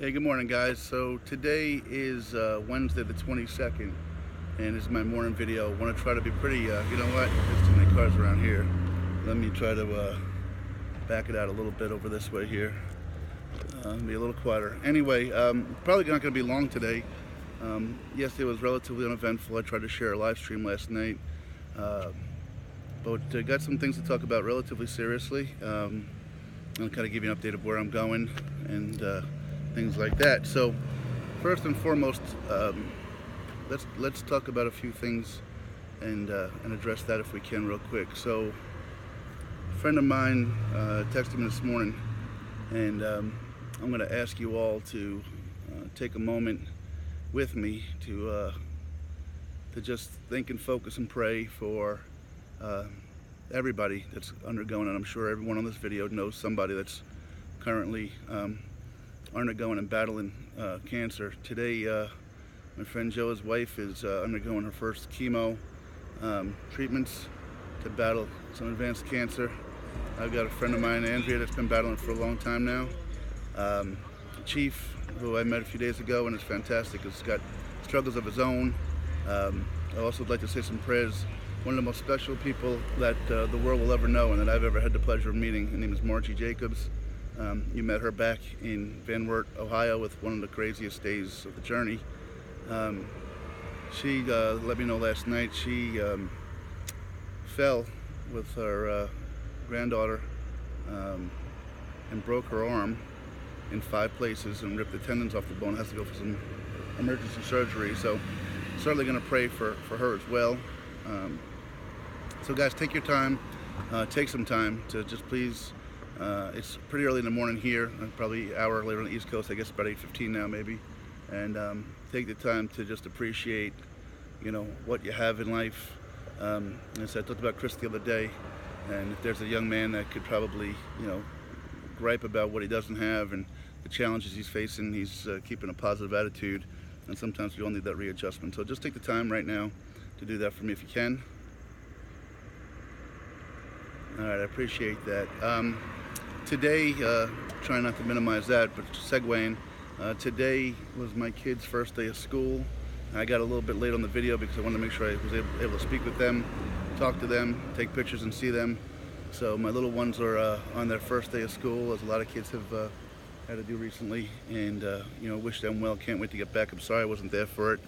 Hey, good morning, guys. So today is Wednesday the 22nd, and this is my morning video. I want to try to be pretty, you know what, there's too many cars around here. Let me try to back it out a little bit over this way here. Be a little quieter. Anyway, probably not going to be long today. Yesterday was relatively uneventful. I tried to share a live stream last night, but got some things to talk about relatively seriously. I'll kind of give you an update of where I'm going and things like that. So first and foremost, let's talk about a few things and address that if we can real quick. So a friend of mine texted me this morning, and I'm going to ask you all to take a moment with me to just think and focus and pray for everybody that's undergoing, and I'm sure everyone on this video knows somebody that's currently undergoing and battling cancer. Today, my friend Joe's wife is undergoing her first chemo treatments to battle some advanced cancer. I've got a friend of mine, Andrea, that's been battling for a long time now. Chief, who I met a few days ago and is fantastic, has got struggles of his own. I also would like to say some prayers. One of the most special people that the world will ever know and that I've ever had the pleasure of meeting. Her name is Margie Jacobs. You met her back in Van Wert, Ohio, with one of the craziest days of the journey. She let me know last night she fell with her granddaughter and broke her arm in 5 places and ripped the tendons off the bone. Has to go for some emergency surgery. So certainly going to pray for her as well. So guys, take your time, take some time to just please. It's pretty early in the morning here, probably an hour later on the East Coast, I guess about 8:15 now maybe, and take the time to just appreciate, you know, what you have in life. As I talked about Chris the other day, and if there's a young man that could probably, you know, gripe about what he doesn't have and the challenges he's facing, he's keeping a positive attitude, and sometimes we all need that readjustment. So just take the time right now to do that for me if you can. All right, I appreciate that. Today, trying not to minimize that, but segueing, today was my kids' first day of school. I got a little bit late on the video because I wanted to make sure I was able to speak with them, talk to them, take pictures and see them. So my little ones are on their first day of school, as a lot of kids have had to do recently, and you know, wish them well. Can't wait to get back. I'm sorry I wasn't there for it.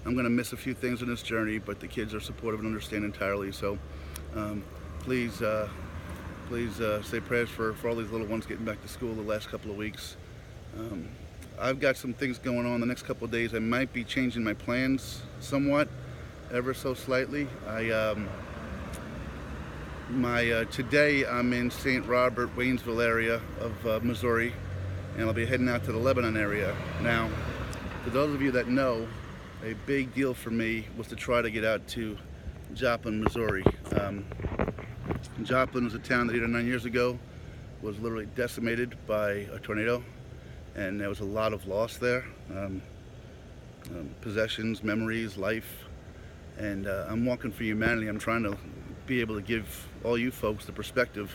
I'm going to miss a few things in this journey, but the kids are supportive and understand entirely. So please say prayers for all these little ones getting back to school the last couple of weeks. I've got some things going on the next couple of days. I might be changing my plans somewhat, ever so slightly. Today I'm in St. Robert, Waynesville area of Missouri, and I'll be heading out to the Lebanon area. Now, for those of you that know, a big deal for me was to try to get out to Joplin, Missouri. Joplin was a town that 8 or 9 years ago was literally decimated by a tornado, and there was a lot of loss there. Possessions, memories, life, and I'm walking for humanity. I'm trying to be able to give all you folks the perspective,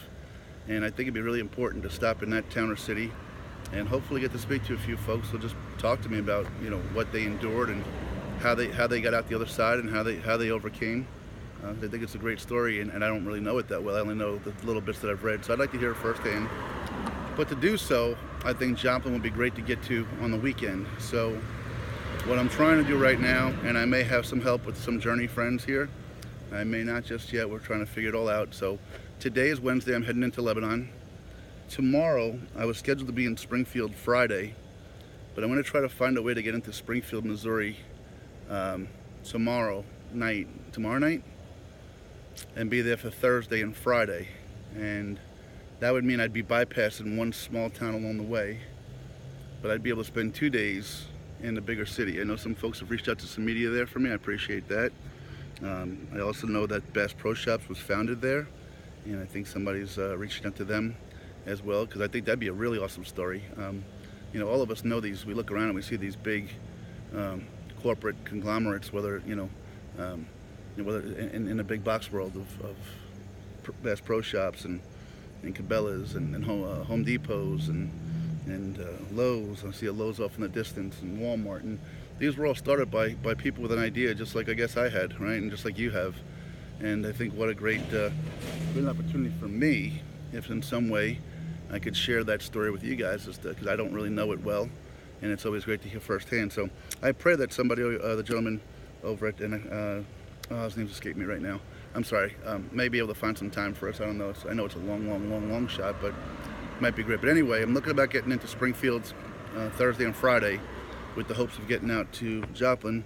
and I think it'd be really important to stop in that town or city and hopefully get to speak to a few folks who'll just talk to me about, you know, what they endured and how they got out the other side and how they overcame. I think it's a great story, and I don't really know it that well. I only know the little bits that I've read, so I'd like to hear it firsthand. But to do so, I think Joplin would be great to get to on the weekend. So what I'm trying to do right now, and I may have some help with some journey friends here, I may not just yet, we're trying to figure it all out. So today is Wednesday, I'm heading into Lebanon. Tomorrow, I was scheduled to be in Springfield Friday, but I'm going to try to find a way to get into Springfield, Missouri tomorrow night, and be there for Thursday and Friday. And that would mean I'd be bypassing one small town along the way, but I'd be able to spend 2 days in the bigger city. I know some folks have reached out to some media there for me. I appreciate that. I also know that Bass Pro Shops was founded there, and I think somebody's reaching out to them as well, because I think that'd be a really awesome story. You know, all of us know these. We look around and we see these big corporate conglomerates, whether whether in the big box world of Bass Pro Shops and Cabela's and Home Depots and and Lowe's. I see a Lowe's off in the distance, and Walmart. And these were all started by people with an idea, just like I guess I had, right? And just like you have. And I think what a great opportunity for me, if in some way I could share that story with you guys, because I don't really know it well, and it's always great to hear firsthand. So I pray that somebody, the gentleman over at, his name's escaped me right now. I'm sorry. May be able to find some time for us. I don't know. I know it's a long shot, but it might be great. But anyway, I'm looking about getting into Springfield Thursday and Friday, with the hopes of getting out to Joplin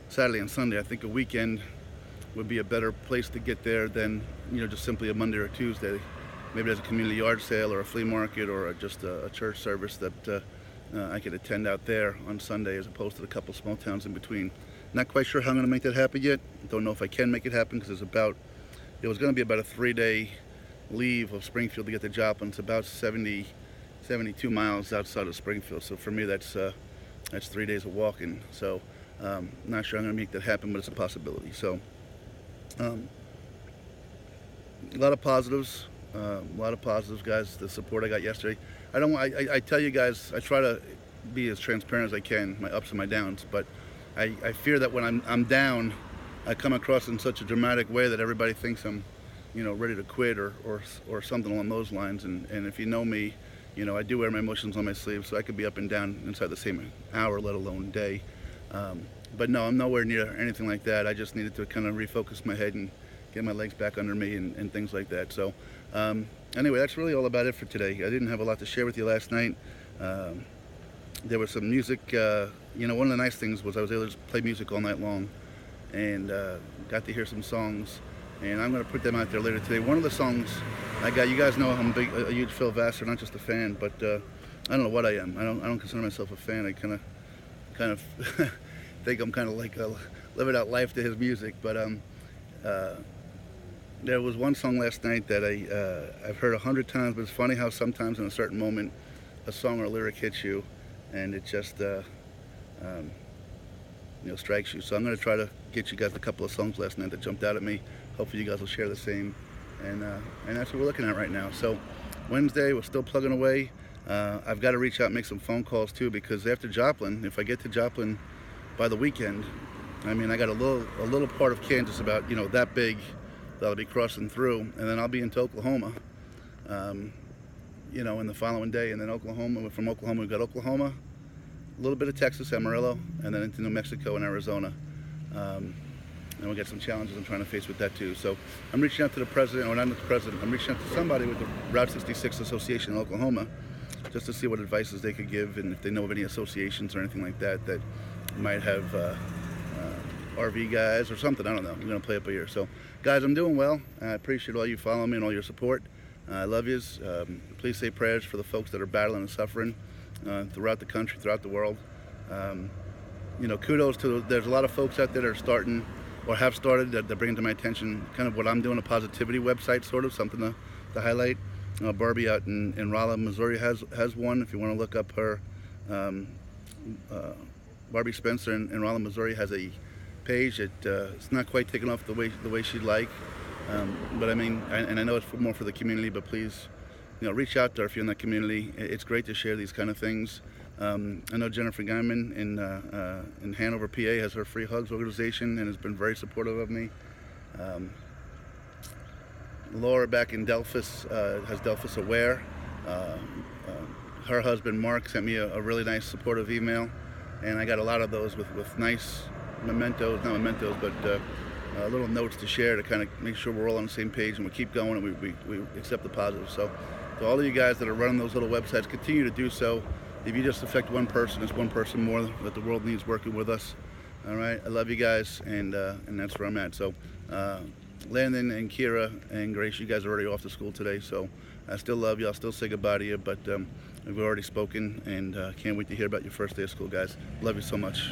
Saturday and Sunday. I think a weekend would be a better place to get there than, just simply a Monday or Tuesday. Maybe there's a community yard sale or a flea market or just a church service that I could attend out there on Sunday, as opposed to the couple small towns in between. Not quite sure how I'm going to make that happen yet. Don't know if I can make it happen, because it was going to be about a 3-day leave of Springfield to get to Joplin. It's about 72 miles outside of Springfield. So for me, that's 3 days of walking. So not sure I'm going to make that happen, but it's a possibility. So a lot of positives, guys. The support I got yesterday. I tell you guys, I try to be as transparent as I can, my ups and my downs, but I fear that when I'm down, I come across in such a dramatic way that everybody thinks I'm, ready to quit or something along those lines. And if you know me, I do wear my emotions on my sleeve, so I could be up and down inside the same hour, let alone day. But no, I'm nowhere near anything like that. I just needed to kind of refocus my head and get my legs back under me and things like that. So anyway, that's really all about it for today. I didn't have a lot to share with you last night. There was some music. One of the nice things was I was able to just play music all night long, and got to hear some songs. And I'm going to put them out there later today. One of the songs I got, you guys know I'm a huge Phil Vassar, not just a fan, but I don't know what I am. I don't consider myself a fan. I kind of think I'm kind of like living out life to his music. But there was one song last night that I've heard 100 times, but it's funny how sometimes in a certain moment a song or a lyric hits you, and it just strikes you. So I'm going to try to get you guys a couple of songs last night that jumped out at me. Hopefully you guys will share the same, and that's what we're looking at right now. So Wednesday, we're still plugging away. I've got to reach out and make some phone calls too, because after Joplin, if I get to Joplin by the weekend, I got a little part of Kansas about that big that I'll be crossing through, and then I'll be into Oklahoma, in the following day, and then Oklahoma. From Oklahoma, we've got Oklahoma, a little bit of Texas, Amarillo, and then into New Mexico and Arizona. And we'll get some challenges I'm trying to face with that too. So I'm reaching out to the president, or not the president, I'm reaching out to somebody with the Route 66 Association in Oklahoma, just to see what advices they could give, and if they know of any associations or anything like that that might have RV guys or something. I don't know. I'm going to play it by ear. So guys, I'm doing well. I appreciate all you following me and all your support. I love yous. Please say prayers for the folks that are battling and suffering throughout the country, throughout the world. Kudos to, there's a lot of folks out there that are starting or have started that bring to my attention kind of what I'm doing, a positivity website, sort of something to highlight. Barbie out in Rolla, Missouri has one. If you want to look up her, Barbie Spencer in Rolla, Missouri has a page. It's not quite taken off the way she'd like, but I know it's more for the community. But please, reach out to her if you're in that community. It's great to share these kind of things. I know Jennifer Guyman in Hanover, PA, has her Free Hugs organization and has been very supportive of me. Laura back in Delphus has Delphus Aware. Her husband Mark sent me a really nice supportive email, and I got a lot of those with nice mementos, not mementos, but little notes to share to kind of make sure we're all on the same page and we keep going and we accept the positive. So to all of you guys that are running those little websites, continue to do so. If you just affect one person, it's one person more that the world needs working with us. All right, I love you guys, and that's where I'm at. So Landon and Kira and Grace, you guys are already off to school today, so I still love you. I'll still say goodbye to you, but we've already spoken, and can't wait to hear about your first day of school, guys. Love you so much.